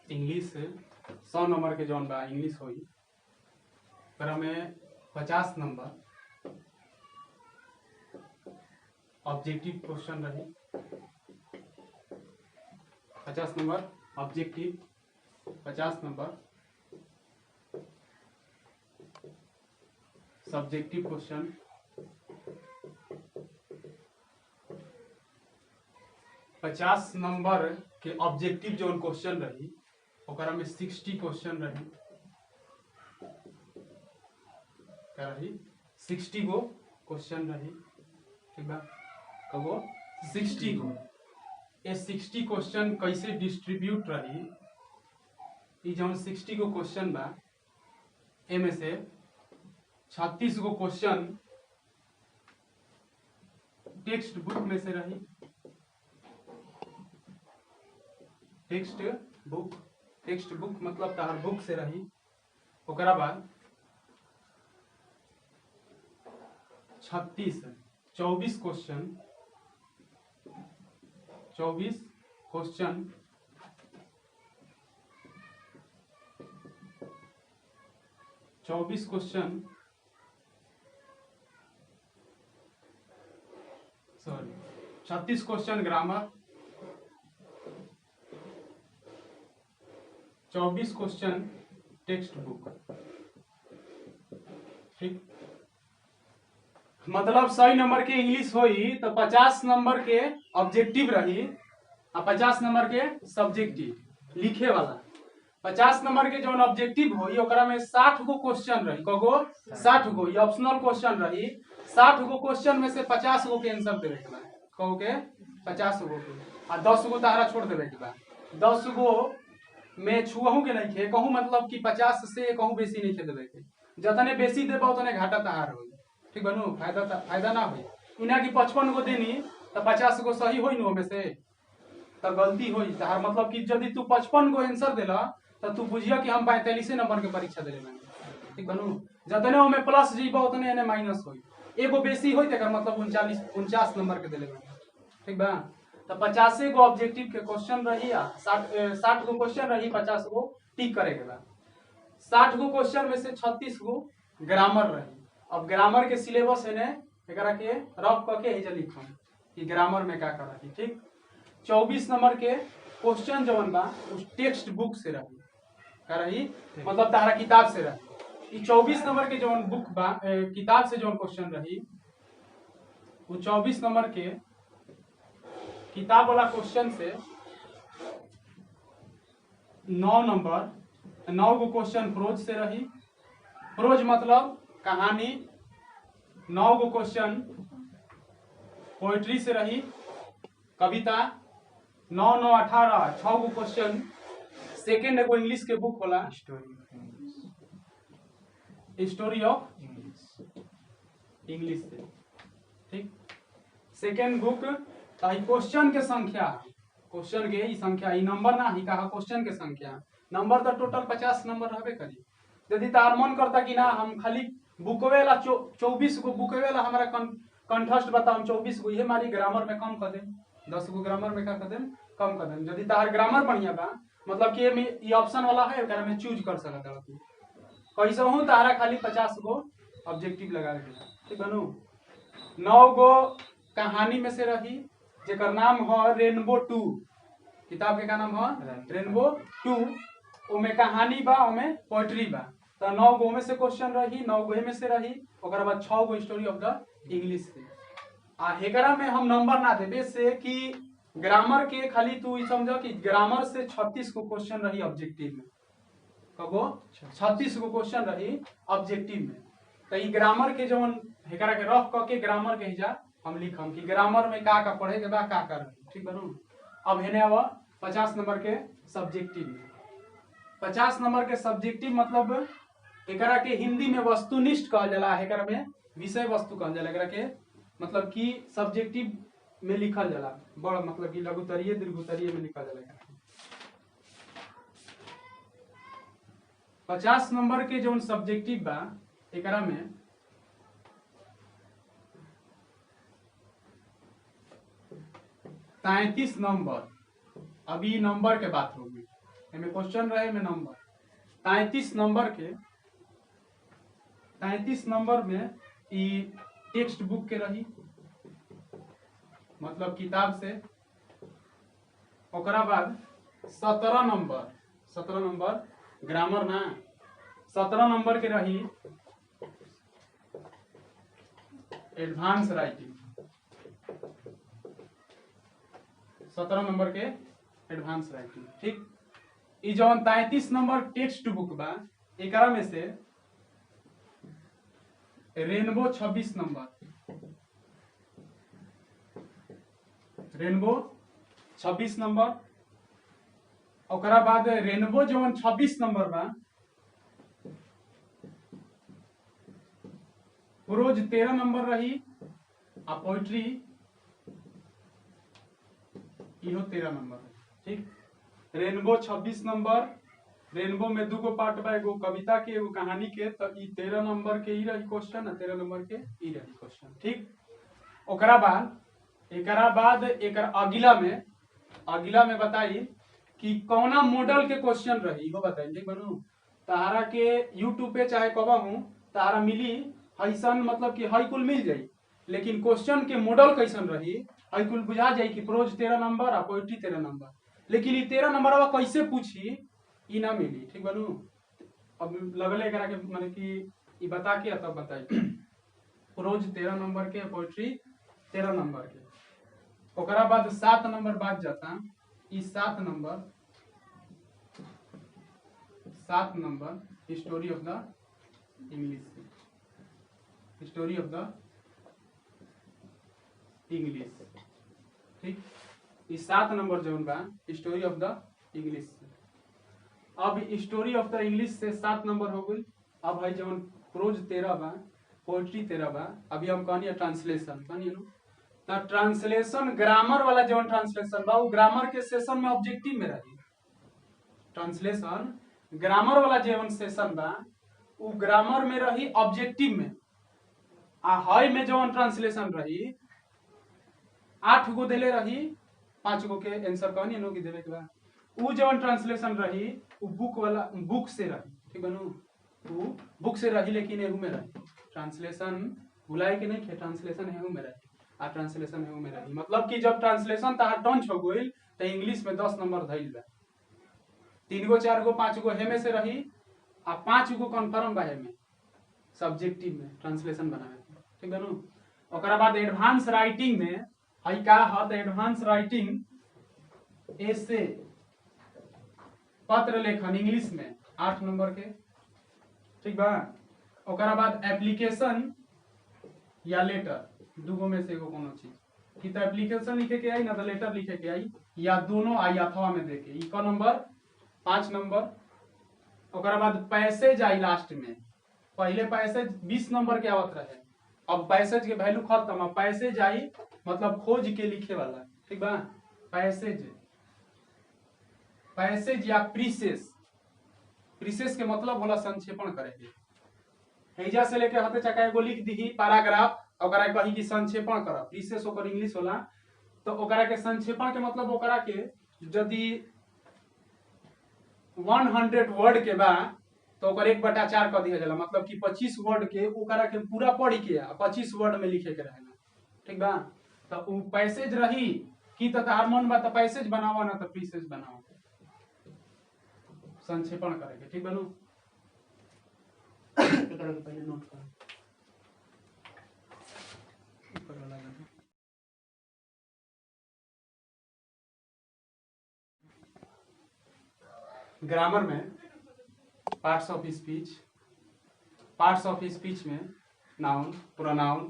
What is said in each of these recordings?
English 100 number के जौन बा इंग्लिश होई पर में 50 नंबर ऑब्जेक्टिव क्वेश्चन रही। 50 number objective, 50 number subjective question, 50 number के ऑब्जेक्टिव जो क्वेश्चन रही ओकरा में 60 क्वेश्चन रही। क्या रही? 60 गो क्वेश्चन रही। ठीक बा? कबो 60 गो। ये 60 क्वेश्चन कैसे डिस्ट्रीब्यूट रही? ये जो 60 गो क्वेश्चन बा एमे से 36 गो क्वेश्चन टेक्स्ट बुक में से रही। टेक्स्ट बुक मतलब तहर बुक से रही। ओकरा बाद 24 question 24 question sorry 36 question grammar, 24 question text book. ठीक, मतलब 100 नंबर के इंग्लिश होई तो 50 नंबर के ऑब्जेक्टिव रही और 50 नंबर के सब्जेक्टिव लिखे वाला। 50 नंबर के जो ऑब्जेक्टिव होई ओकरा में 60 गो क्वेश्चन रही। कगो 60 गो, ये ऑप्शनल क्वेश्चन रही। 60 गो क्वेश्चन में से 50 गो के आंसर देवे के बा। कहो के 50 गो के आ 10 गो तहरा छोड़ देवे के बा। 10 गो में छुअहू के नहीं खे कहूँ, मतलब कि 50 से कहूँ बेसी नहीं खे देवे के। जतने बेसी देबा उतने घाटा तहार होई। ठीक बनू? फायदा ना होई। इना की 55 गो देनी तो 50 गो सही होई नु में से तो गलती होई तहार। मतलब कि यदि तू 55 गो आंसर देला तो तू बुझिया कि हम 45 नंबर के परीक्षा देले बानी। ठीक बनू? जतने ओमे प्लस जीबा उतने एने माइनस होई। एगो बेसी होई तकर मतलब 49 नंबर के देले बानी। ठीक बा? तो 50 गो ऑब्जेक्टिव के क्वेश्चन रही आ 60 गो क्वेश्चन रही, 50 गो टिक करे के बा। 60 गो क्वेश्चन में से 36 गो ग्रामर रही। अब ग्रामर के सिलेबस है ने एकरा के रफ करके हेजा लिखम कि ग्रामर में का रही। ठीक, 24 नंबर के क्वेश्चन जवन बा उस टेक्स्ट बुक से रही। का रही? मतलब तारा किताब से रही। ई 24 नंबर के जवन बुक बा किताब से जवन क्वेश्चन रही वो 24 नंबर के किताब वाला क्वेश्चन से 9 गो क्वेश्चन प्रोज से रही। प्रोज मतलब कहानी। 9 गो क्वेश्चन पोएट्री से रही, कविता। 9 9 18 6 गो क्वेश्चन सेकेंड एगो इंग्लिश के बुक होला स्टोरी ऑफ इंग्लिश से। ठीक, सेकेंड बुक क्वेश्चन के संख्या, क्वेश्चन के ही संख्या, ई नंबर ना ही कहा क्वेश्चन के संख्या। नंबर तो टोटल 50 नंबर रहबे करी। यदि तार मन करता कि ना हम खाली बुकवे ला 24 गो बुकवे ला हमारा कंठस्थ बता हम 24 गो ये मारी ग्रामर में कम कर दे। 10 गो ग्रामर में का कर दे कम कर दे। यदि तार ग्रामर बढ़िया बा मतलब कि ये ऑप्शन वाला है एकरा में चूज कर सकत है तू। कैसे हूं तारा खाली 50 गो ऑब्जेक्टिव लगा के। ठीक बनू? 9 गो कहानी में से रही जेकर नाम है रेनबो 2। किताब के का नाम है रेनबो 2। ओमे कहानी बा, ओमे पोएट्री बा। तो 9 गो में से क्वेश्चन रही, 9 गो में से रही। ओकर बाद 6 गो स्टोरी ऑफ द इंग्लिश से। आ एकरा में हम नंबर ना देबे से कि ग्रामर के खाली तू ई समझ कि ग्रामर से 36 गो क्वेश्चन रही ऑब्जेक्टिव में। कगो 36 गो क्वेश्चन रही ऑब्जेक्टिव में। तो ई ग्रामर के जवन एकरा के रफ क के ग्रामर के हिजा हम लिखम कि ग्रामर में का पढ़े के बा का रही। ठीक बनू? अब हेने अब 50 नंबर के सब्जेक्टिव में। 50 नंबर के सब्जेक्टिव मतलब एकरा के हिंदी में वस्तुनिष्ठ कहल जाला। एकरा में विषय वस्तु कहल जाला। एकरा के मतलब कि सब्जेक्टिव में लिखल जाला। बड़ मतलब कि लघुतरीय दीर्घोत्तरीय में लिखल जाला। 50 नंबर के जो सब्जेक्टिव बा एकरा में 33 नंबर। अभी नंबर के बात होगी। एमे क्वेश्चन रहे में नंबर 33 नंबर के 33 नंबर में ई टेक्स्ट बुक के रही, मतलब किताब से। ओकरा बाद 17 नंबर ग्रामर ना, 17 नंबर के रही एडवांस राइटिंग, 17 नंबर के एडवांस राइटिंग। ठीक, ई जौन 33 नंबर टेक्स्ट बुक बा एकरा में से रेनबो 26 नंबर, रेनबो 26 नंबर। ओकरा बाद रेनबो जौन 26 नंबर बा प्रोज 13 नंबर रही आ पोइट्री इहो 13 नंबर है। ठीक, रेनबो 26 नंबर, रेनबो में दूगो पार्ट बा, एगो कविता के एगो कहानी के, तो ई 13 नंबर के ई रही क्वेश्चन आ 13 नंबर के ई रही क्वेश्चन। ठीक, ओकरा बाद एकर अगिला में बताई कि कौना मॉडल के क्वेश्चन रही इहो बताई। ठीक बनू, तारा के यूट्यूब पे चाहे कहूँ तारा मिली ऐसन, मतलब कि हई कुल मिल जाई, लेकिन क्वेश्चन के मॉडल कैसन रही हई कुल बुझा जाई कि प्रोज 13 नंबर आ पोइट्री 13 नंबर, लेकिन ई 13 नंबर कैसे पूछी ई ना मिली। ठीक बनू, अब लगले एकरा के माने कि ई बता के तब बताई प्रोज 13 नंबर के, पोइट्री 13 नंबर के। ओकरा बाद 7 नंबर बात जाता, ई 7 number history of the English, history of the English. ठीक, ई 7 नंबर जौन बा हिस्टोरी ऑफ द इंग्लिश। अब हिस्टोरी ऑफ द इंग्लिश से 7 नंबर हो गई। अब है जौन प्रोज 13 बा, पोइट्री 13 बा, अभी हम कहनी ट्रांसलेशन कहनी ना, ट्रांसलेशन ग्रामर वाला जौन ट्रांसलेशन बा वो ग्रामर के सेशन में ऑब्जेक्टिव में रही। ट्रांसलेशन ग्रामर वाला जौन सेशन बा वो ग्रामर में रही ऑब्जेक्टिव में, आ हई में जौन ट्रांसलेशन रही 8 गो देले रही, 5 गो के आंसर कहनी नो कि देवे के बा। उ जौन ट्रांसलेशन रही उ बुक से रही। ठीक बनू, उ बुक से रही, लेकिन एहू में रही ट्रांसलेशन, भुलाए के नहीं खे, ट्रांसलेशन एहू में रही आ ट्रांसलेशन एहू में रही। मतलब कि जब ट्रांसलेशन तहार टंच हो गई तो इंग्लिश में 10 नंबर धइल बा, 3 गो 4 गो 5 गो हेमे से रही आ 5 गो कन्फर्म बा हेमे सब्जेक्टिव में ट्रांसलेशन बनावे। ठीक बनू, ओकरा बाद एडवांस राइटिंग में हई का ह, तो एडवांस राइटिंग एसे पत्र लेखन इंग्लिश में 8 नंबर के। ठीक बा, ओकरा बाद एप्लीकेशन या लेटर, दूगो में से एगो कोनो चीज, कि तो एप्लीकेशन लिखे के आई ना तो लेटर लिखे के आई, या दोनों आई अथवा में देके, ई का नंबर 5 नंबर। ओकरा बाद पैसेज आई लास्ट में, पहले पैसेज 20 नंबर के आवत रहे, अब पैसेज के वैल्यू खत्म, अब पैसेज आई मतलब खोज के लिखे वाला। ठीक बा, पैसेज या प्रीसेस के मतलब होला संक्षेपण करे के। हेजा से लेके हते चका एगो लिख दी पैराग्राफ, ओकरा कही कि संक्षेपण कर, प्रीसेस ओकर इंग्लिश होला, तो ओकरा के संक्षेपण के मतलब ओकरा के यदि 100 वर्ड के बा तो ओकर 1/4 कर दिया जाला, मतलब कि 25 वर्ड के ओकरा के पूरा पढ़ के 25 वर्ड में लिखे के रहेला। ठीक बा, तो उ पैसेज रही कि तो तार मन बा तो पैसेज बनावा ना तो प्रीसेस बनावा, संक्षेपण करे के। ठीक बनू, एकरा के पहले नोट कर। ग्रामर में पार्ट्स ऑफ स्पीच में नाउन, प्रोनाउन,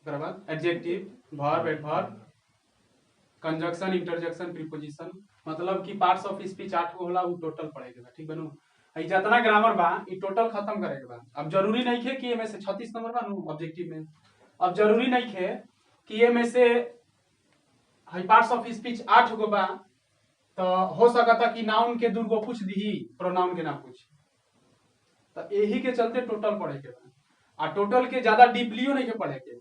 ओकरा बाद adjective, verb, adverb, conjunction, interjection, preposition, मतलब कि पार्ट्स ऑफ स्पीच 8 गो होला, उ टोटल पढ़े के बा। ठीक बनू, ई जितना ग्रामर बा ई टोटल खत्म करे के बा। अब जरूरी नहीं है कि एमे से 36 नंबर बा नु ऑब्जेक्टिव में, अब जरूरी नहीं है कि एमे से हई पार्ट्स ऑफ स्पीच 8 गो बा, तो हो सकता कि नाउन के 2 गो पूछ दी, प्रोनाउन के ना पूछ, तो यही के चलते टोटल पढ़े के बा। आ टोटल के ज्यादा डीपलियो नहीं के पढ़े के,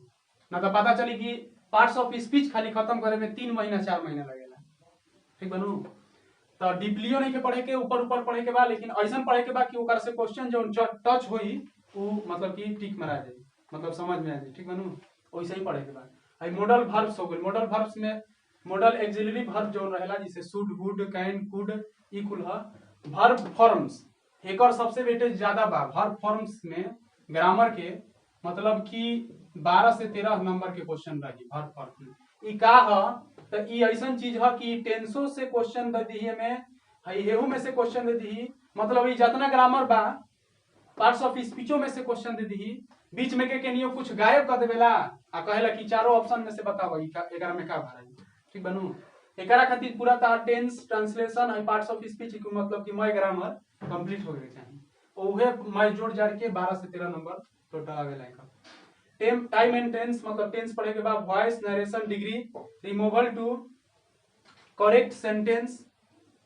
ना तो पता चली कि पार्ट्स ऑफ स्पीच खाली खत्म करे में 3 महीना 4 महीना लगेला। ठीक बनू, तो डीपलियो नहीं के पढ़े के, ऊपर ऊपर पढ़े के बाद, लेकिन ऐसा पढ़े के बाद कि ओकर से क्वेश्चन जो टच होई वो मतलब कि टिक मारा जाए, मतलब समझ में आ जाए, ठीक बनू। वैसे ही पढ़े के बाद आई मॉडल वर्ब्स हो गए। मॉडल वर्ब्स में मॉडल एक्सिलरी वर्ब जो रहेला, जैसे शुड, वुड, कैन, कुड, ई कुल ह। वर्ब फॉर्म्स एकर सबसे वेटेज ज्यादा बा। वर्ब फॉर्म्स में ग्रामर के मतलब कि 12 से 13 नंबर के क्वेश्चन रही वर्ब फॉर्म में। ई का ह त ई ऐसन चीज है कि टेंसो से क्वेश्चन दे दी में, हेहू में से क्वेश्चन दे दी, मतलब ई जितना ग्रामर बा पार्ट्स ऑफ स्पीचो में से क्वेश्चन दे दी, बीच में के केनियो कुछ गायब कर देवेला आ कहेला कि चारों ऑप्शन में से बताओ एकरा में का भरा, ठीक बनू। एकरा खातिर पूरा तार टेंस, ट्रांसलेशन है, पार्ट्स ऑफ स्पीच के मतलब कि मय ग्रामर कंप्लीट हो गए चाहिए। ओहे मय जोड़ जाड़ के 12 से 13 नंबर टोटल आवेला एकर। टाइम एंड टेंस मतलब टेंस पढ़े के बाद voice, narration, degree, removal too, correct sentence,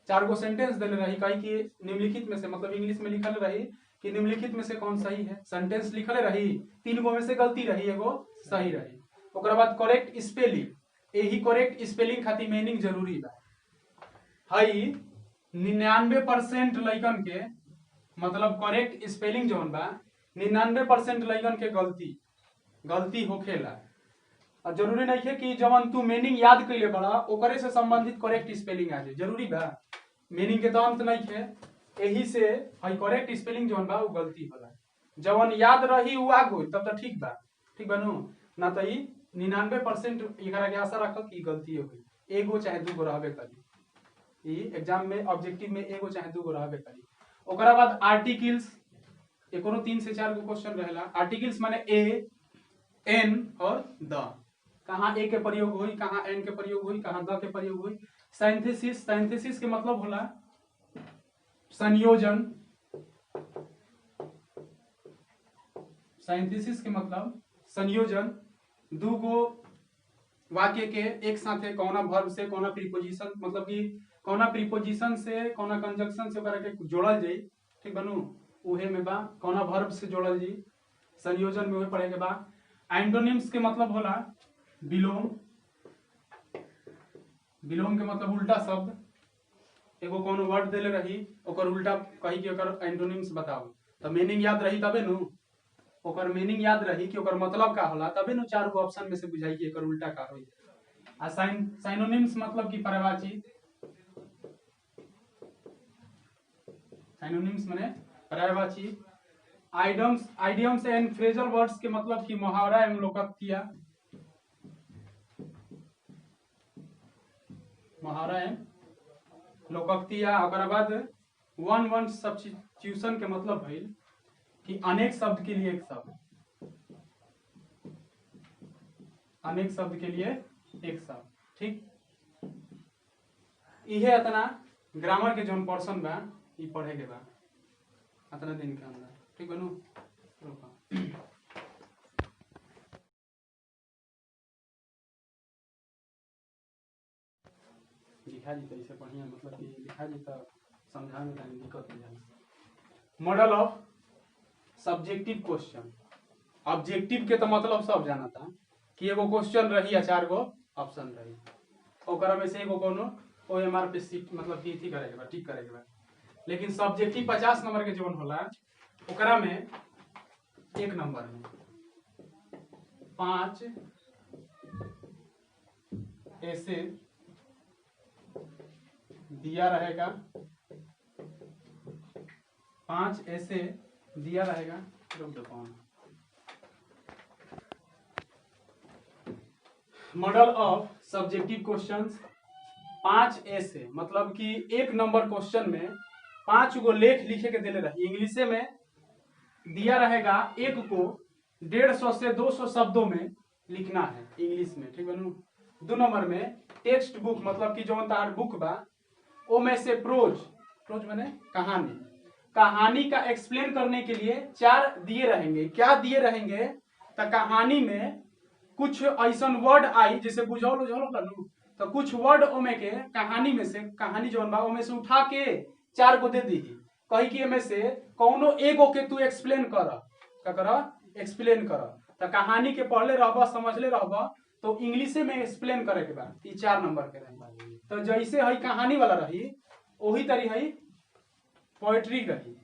4 गो सेंटेंस देले रही, कही कि निम्नलिखित में से, मतलब इंग्लिश में लिखल रही कि निम्नलिखित में से कौन सही है, सेंटेंस लिखले रही, 3 गो में से गलती रही, एगो सही रही। ओकरा बाद करेक्ट स्पेलिंग, यही करेक्ट स्पेलिंग खातिर मीनिंग जरूरी बा। हई 99% लइकन के मतलब करेक्ट स्पेलिंग जौन बा 99% लइकन के गलती होखेला। और जरूरी नहीं है कि जवन तू मीनिंग याद कैले बड़ा ओकरे से संबंधित करेक्ट स्पेलिंग आ जाए, जरूरी बा। मीनिंग के तो अंत नहीं है, यही से हई करेक्ट स्पेलिंग जौन बा वो गलती होला। जवन याद रही वो आग होई तब तो ठीक बा, ठीक बनू ना। तो 99% एकरा के आशा रख कि गलती होई, एगो चाहे दूगो रहबे करी। ई एग्जाम में ऑब्जेक्टिव में एगो चाहे दूगो रहबे करी। ओकरा बाद आर्टिकल्स, एकोनो 3 से 4 गो क्वेश्चन रहेला। आर्टिकल्स माने ए, एन और द। कहाँ ए के प्रयोग हुई, कहाँ एन के प्रयोग हुई, कहाँ द के प्रयोग हुई। साइंथेसिस, साइंथेसिस के मतलब होला संयोजन। साइंथेसिस के मतलब संयोजन, दूगो वाक्य के एक साथ कौना वर्ब से कौना प्रीपोजिशन, मतलब कि कौना प्रीपोजिशन से कौना कंजक्शन से ओकरा के जोड़ल जाई, ठीक बनू। उहे में बा कौना वर्ब से जोड़ल जाई, संयोजन में उहे पढ़े के बा। एंटोनिम्स के मतलब होला विलोम। विलोम के मतलब उल्टा शब्द, एगो कोनो वर्ड देले रही ओकर उल्टा कही कि ओकर एंटोनिम्स बताओ, तो मीनिंग याद रही तबे नु, ओकर मीनिंग याद रही कि ओकर मतलब का होला तबे नु 4 गो ऑप्शन में से बुझाई कि एकर उल्टा का होई। आ साइनोनिम्स मतलब कि पर्यायवाची। साइनोनिम्स माने पर्यायवाची। आइडियम्स एंड फ्रेजल वर्ड्स के मतलब कि मुहावरा एवं लोकोक्तियां। मुहावरा एवं लोकोक्तियां। ओकरा बाद वन वन सब्स्टिट्यूशन के मतलब भइल कि अनेक शब्द के लिए एक शब्द, अनेक शब्द के लिए एक शब्द, ठीक। इहे इतना ग्रामर के जोन पोर्शन बा ई पढ़े के बा इतना दिन के अंदर, ठीक बनू। लिखा जी तो इसे बढ़िया, मतलब कि लिखा जी तो समझाने में दिक्कत हो जाए। Model of subjective question. Objective के तो मतलब सब जाना था कि एगो क्वेश्चन रही या 4 गो ऑप्शन रही, ओकरा में से एगो कोनो ओएमआर पे सीट मतलब कि थी करे के बा, ठीक करे के बा। लेकिन सब्जेक्टिव 50 नंबर के जोन होला ओकरा में 1 नंबर में 5 ऐसे दिया रहेगा, 5 ऐसे दिया रहेगा। मॉडल ऑफ सब्जेक्टिव क्वेश्चंस 5 ऐसे मतलब कि 1 नंबर क्वेश्चन में 5 गो लेख लिखे के देले रही। इंग्लिश में दिया रहेगा, एक को 150 से 200 शब्दों में लिखना है इंग्लिश में, ठीक बनू। 2 नंबर में टेक्स्ट बुक मतलब कि जो तार बुक बा ओ में से प्रोज माने कहानी, कहानी का एक्सप्लेन करने के लिए 4 दिए रहेंगे। क्या दिए रहेंगे तो कहानी में कुछ ऐसा वर्ड आई जैसे बुझौल उझौल, तो कुछ वर्ड ओमे के कहानी में से, कहानी जो बा ओमे से उठा के 4 गो दे दी, कही कि एमे से कौनो एगो के तू एक्सप्लेन कर एक्सप्लेन कर। तो कहानी के पढ़ले रहबा समझले रहबा तो इंग्लिश में एक्सप्लेन करे के बाद 4 नंबर के रही। तो जैसे हई कहानी वाला रही वही तरी है पोएट्री रही।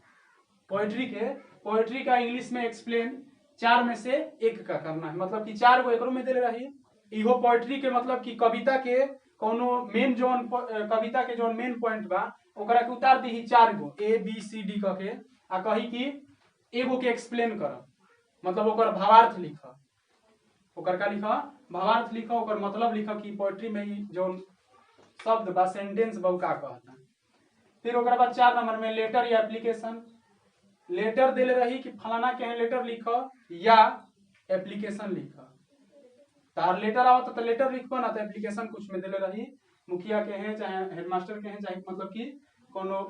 पोएट्री का इंग्लिश में एक्सप्लेन 4 में से 1 का करना है, मतलब कि 4 गो एकरो में दे रही। इहो पोएट्री के मतलब कि कविता के कोनो मेन जोन कविता के जोन मेन पॉइंट बा ओकरा के उतार दी 4 गो ABCD क के आ कही कि एगो के एक्सप्लेन कर, मतलब ओकर भावार्थ लिख, ओकर का लिख भावार्थ लिख, ओकर मतलब लिख कि पोएट्री में ही जोन शब्द बा सेंटेंस बा का कहता। फिर ओकर बाद 4 नंबर में लेटर या एप्लीकेशन। लेटर देले रही कि फलाना के लेटर लिख या एप्लीकेशन लिख। तार लेटर आवत तो लेटर लिखबो ना तो एप्लीकेशन कुछ में देले रही, मुखिया के हैं चाहे हेडमास्टर के हैं चाहे मतलब कि कोनो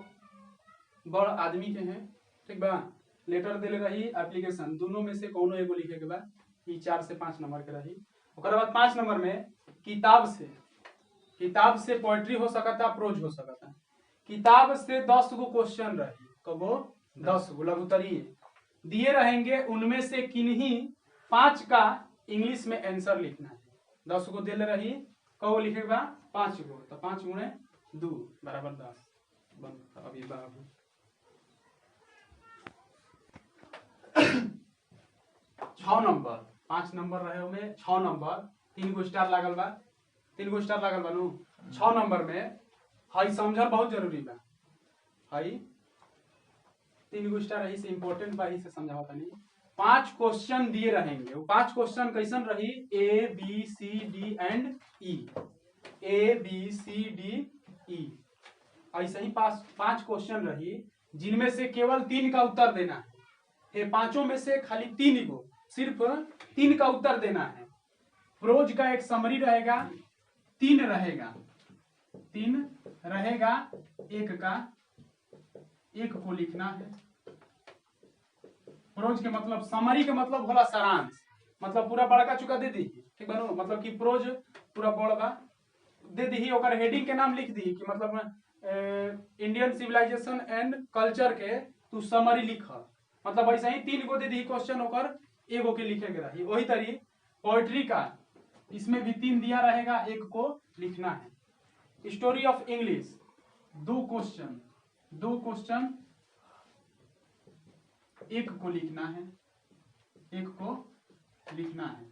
बड़ आदमी के हैं, ठीक बा। लेटर देले रही एप्लीकेशन, दोनों में से कोनो एगो लिखे के बाद ई 4 से 5 नंबर के रही। ओकर बाद 5 नंबर में किताब से पोएट्री हो सकता, प्रोज हो सकता। किताब से 10 गो क्वेश्चन रही, कगो 10 गो लघुतरीय दिए रहेंगे, उनमें से किन्हीं 5 का इंग्लिश में आंसर लिखना है। 10 गो दिले रही, कगो लिखेगा 5 गो, तो 5 गुणे 2 बराबर 10 बन। अभी बाबू 6 नंबर 5 नंबर रहे में 6 नंबर 3 गो स्टार लागल बा, 3 गो स्टार लागल बा नु। 6 नंबर में हई समझल बहुत जरूरी बा, हई 3 गो स्टार से इंपोर्टेंट बा, से समझाओ तनी। 5 क्वेश्चन दिए रहेंगे, वो 5 क्वेश्चन कैसन रही ABCD एंड E, ABCDE ऐसे ही 5 क्वेश्चन रही, जिनमें से केवल 3 का उत्तर देना है। ये पांचों में से खाली 3 को सिर्फ 3 का उत्तर देना है। प्रोज का एक समरी रहेगा, 3 रहेगा, 1 को लिखना है। प्रोज के मतलब समरी के मतलब होला सारांश, मतलब पूरा बड़का चुका दे दी, ठीक बा, मतलब कि प्रोज पूरा बड़का दे दी, ओकर हेडिंग के नाम लिख दी कि मतलब इंडियन सिविलाइजेशन एंड कल्चर के तू समरी लिख, मतलब ऐसा ही 3 गो दे दी क्वेश्चन, ओकर एगो के लिखे के रही। वही तरी पोएट्री का इसमें भी 3 दिया रहेगा, 1 को लिखना है। स्टोरी ऑफ इंग्लिश 2 क्वेश्चन 1 को लिखना है, 1 को लिखना है।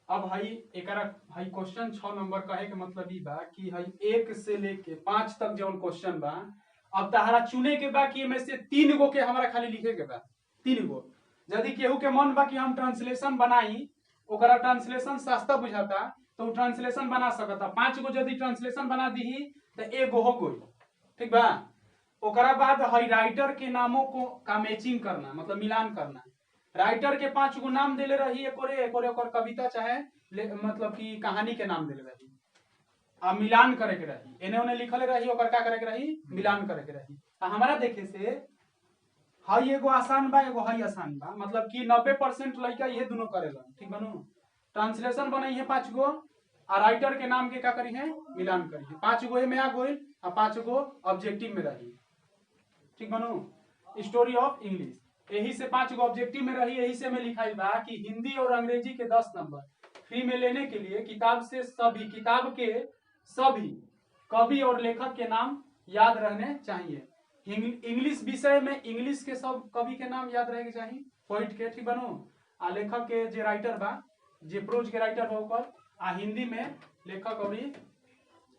अब हई क्वेश्चन 6 नंबर कहे के मतलब ई बा कि हई 1 से लेके 5 तक जो क्वेश्चन बा, अब तहरा चुने के बा कि में से 3 गो के हमारा खाली लिखे के बा। 3 गो यदि केहू के मन बा कि हम ट्रांसलेशन बनाई, ओकरा ट्रांसलेशन सस्ता बुझाता तो ट्रांसलेशन बना सकता। 5 गो यदि ट्रांसलेशन बना दी तो 1 गो हो गई, ठीक बा। ओकरा बाद हई राइटर के नामों को का मैचिंग करना, मतलब मिलान करना। राइटर के 5 गो नाम देले रही, एक और कविता चाहे मतलब कि कहानी के नाम देले रही, आ मिलान करे के रही, एने ओने लिखले रही, ओकर का करे के रही, मिलान करे के रही। हमारा देखे से हई एगो आसान बा, एगो हई आसान बा, मतलब कि 90% लड़का ये दोनों करेला, ठीक बा। ट्रांसलेशन बनाई है 5 गो, आ राइटर के नाम के का करी है, मिलान करी है। 5 गो में आ गई, आ 5 गो ऑब्जेक्टिव में रही, ठीक बा। स्टोरी ऑफ इंग्लिश यही से 5 गो ऑब्जेक्टिव में रही। यही से मैं लिखाई बा कि हिंदी और अंग्रेजी के 10 नंबर फ्री में लेने के लिए किताब के सभी कवि और लेखक के नाम याद रहने चाहिए। इंग्लिश विषय में इंग्लिश के सब कवि के नाम याद रहे के चाहिए, पोइट के, ठीक बनो। आ लेखक के जे राइटर बा, जे प्रोज के राइटर बा ओकर, आ हिंदी में लेखक और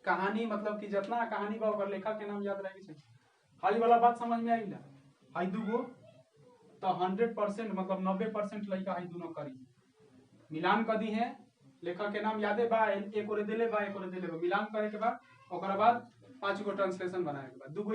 कहानी, मतलब कि जितना कहानी बा ओकर लेखक के नाम याद रहे के चाहिए। हाई वाला बात समझ में आई ना? हाई 2 गो तो 100% मतलब 90% लड़का हाई दोनों करी, मिलान कर दी है। लेखक के नाम यादे बा, एक और देले बा, मिलान करे के बाद ओकरा बाद 5 गो ट्रांसलेशन बनाए के बाद 2 गो